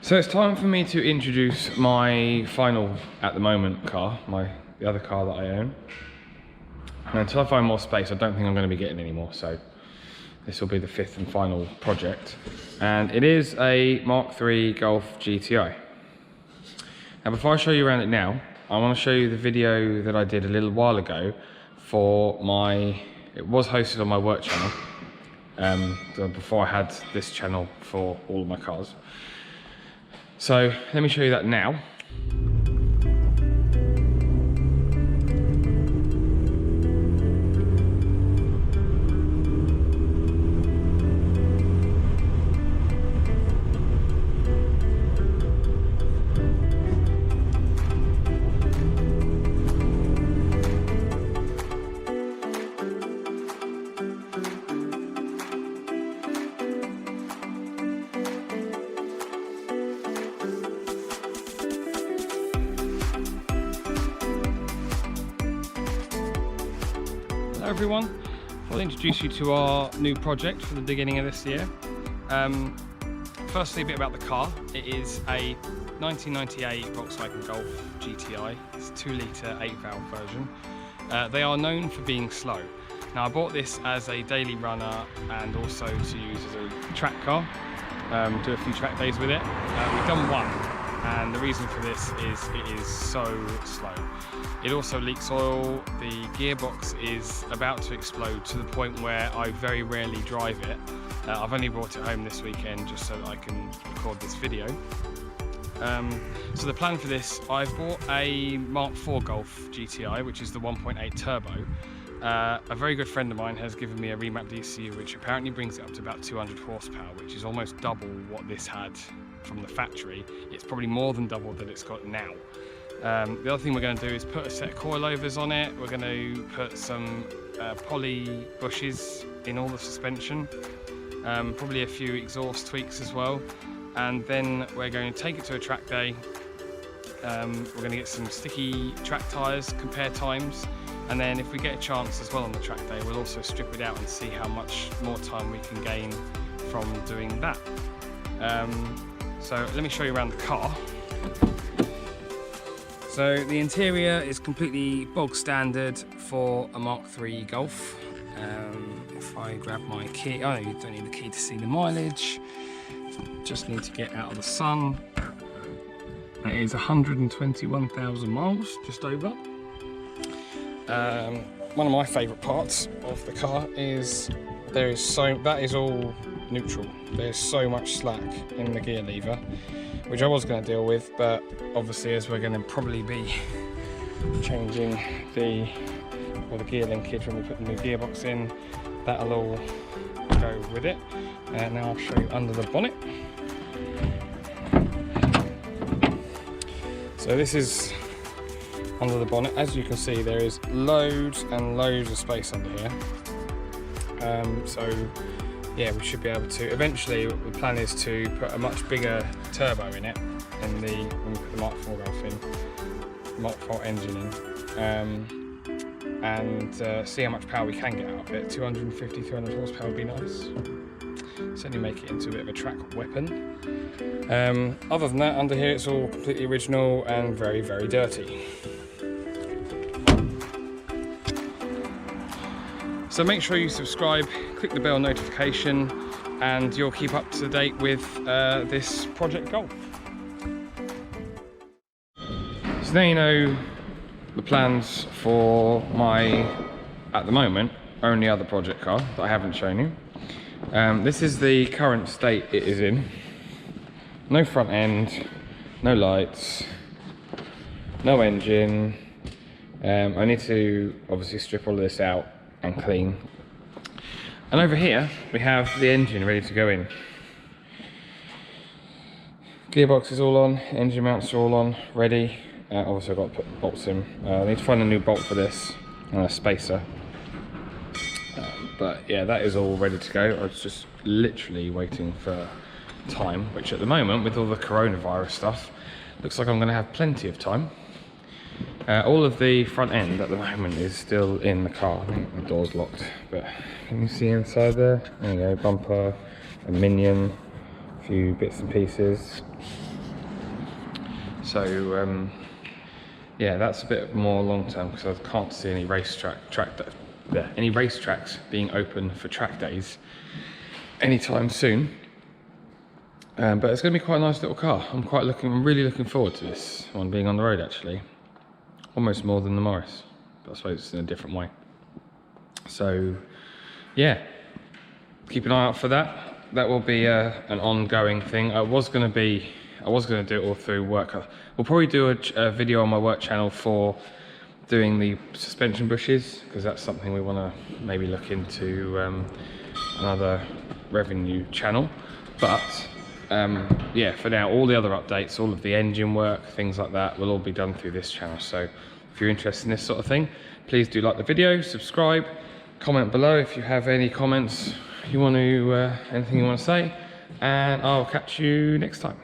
So it's time for me to introduce my final, at the moment, car, the other car that I own. And until I find more space, I don't think I'm going to be getting any more, so this will be the fifth and final project. And it is a Mk3 Golf GTi. Now before I show you around it now, I want to show you the video that I did a little while ago for it was hosted on my work channel, before I had this channel for all of my cars. So let me show you that now. Hello everyone, I'll introduce you to our new project for the beginning of this year. Firstly, a bit about the car. It is a 1998 Volkswagen Golf GTi. It's a 2-litre 8-valve version. They are known for being slow. Now I bought this as a daily runner and also to use as a track car, do a few track days with it. We've done one, and the reason for this is it is so slow. It also leaks oil. The gearbox is about to explode to the point where I very rarely drive it. I've only brought it home this weekend just so that I can record this video. So the plan for this, I've bought a Mk3 Golf GTi, which is the 1.8 turbo. A very good friend of mine has given me a remapped ECU, which apparently brings it up to about 200 horsepower, which is almost double what this had from the factory. It's probably more than double that it's got now. The other thing we're going to do is put a set of coilovers on it. We're going to put some poly bushes in all the suspension, probably a few exhaust tweaks as well, and then we're going to take it to a track day. We're going to get some sticky track tyres, compare times, and then if we get a chance as well on the track day, we'll also strip it out and see how much more time we can gain from doing that. So let me show you around the car. So the interior is completely bog standard for a Mk3 Golf. If I grab my key, oh, you don't need the key to see the mileage. Just need to get out of the sun. It is 121,000 miles, just over. One of my favourite parts of the car is that is all neutral. There's so much slack in the gear lever, which I was going to deal with, but obviously as we're going to probably be changing the gear linkage when we put the new gearbox in, that'll all go with it. And now I'll show you under the bonnet. So this is under the bonnet. As you can see, there is loads and loads of space under here. So yeah, we should be able to, eventually the plan is to put a much bigger turbo in it when we put the Mk3 Golf in, Mk3 engine in, and see how much power we can get out of it. 250, 300 horsepower would be nice. Certainly make it into a bit of a track weapon. Other than that, under here it's all completely original and very, very dirty. So make sure you subscribe, click the bell notification, and you'll keep up to date with this Project Golf. So now you know the plans for my, at the moment, only other project car that I haven't shown you. This is the current state it is in. No front end, no lights, no engine. I need to obviously strip all of this out and clean. And over here we have the engine ready to go in. Gearbox is all on, engine mounts are all on, ready. Obviously I've got to put bolts in. I need to find a new bolt for this and a spacer. But yeah, that is all ready to go. I was just literally waiting for time, which at the moment with all the coronavirus stuff, looks like I'm going to have plenty of time. All of the front end at the moment is still in the car. I think the door's locked, but can you see inside there? There you go, bumper, a minion, a few bits and pieces. So yeah, that's a bit more long term because I can't see any any racetracks being open for track days anytime soon. But it's going to be quite a nice little car. I'm really looking forward to this one being on the road, actually. Almost more than the Morris, but I suppose it's in a different way. So yeah, keep an eye out for that. That will be an ongoing thing. I was going to do it all through work. We'll probably do a video on my work channel for doing the suspension bushes, because that's something we want to maybe look into, another revenue channel. But yeah, for now, all the other updates, all of the engine work, things like that, will all be done through this channel. So if you're interested in this sort of thing, please do like the video, subscribe, comment below if you have any comments you want to, anything you want to say, and I'll catch you next time.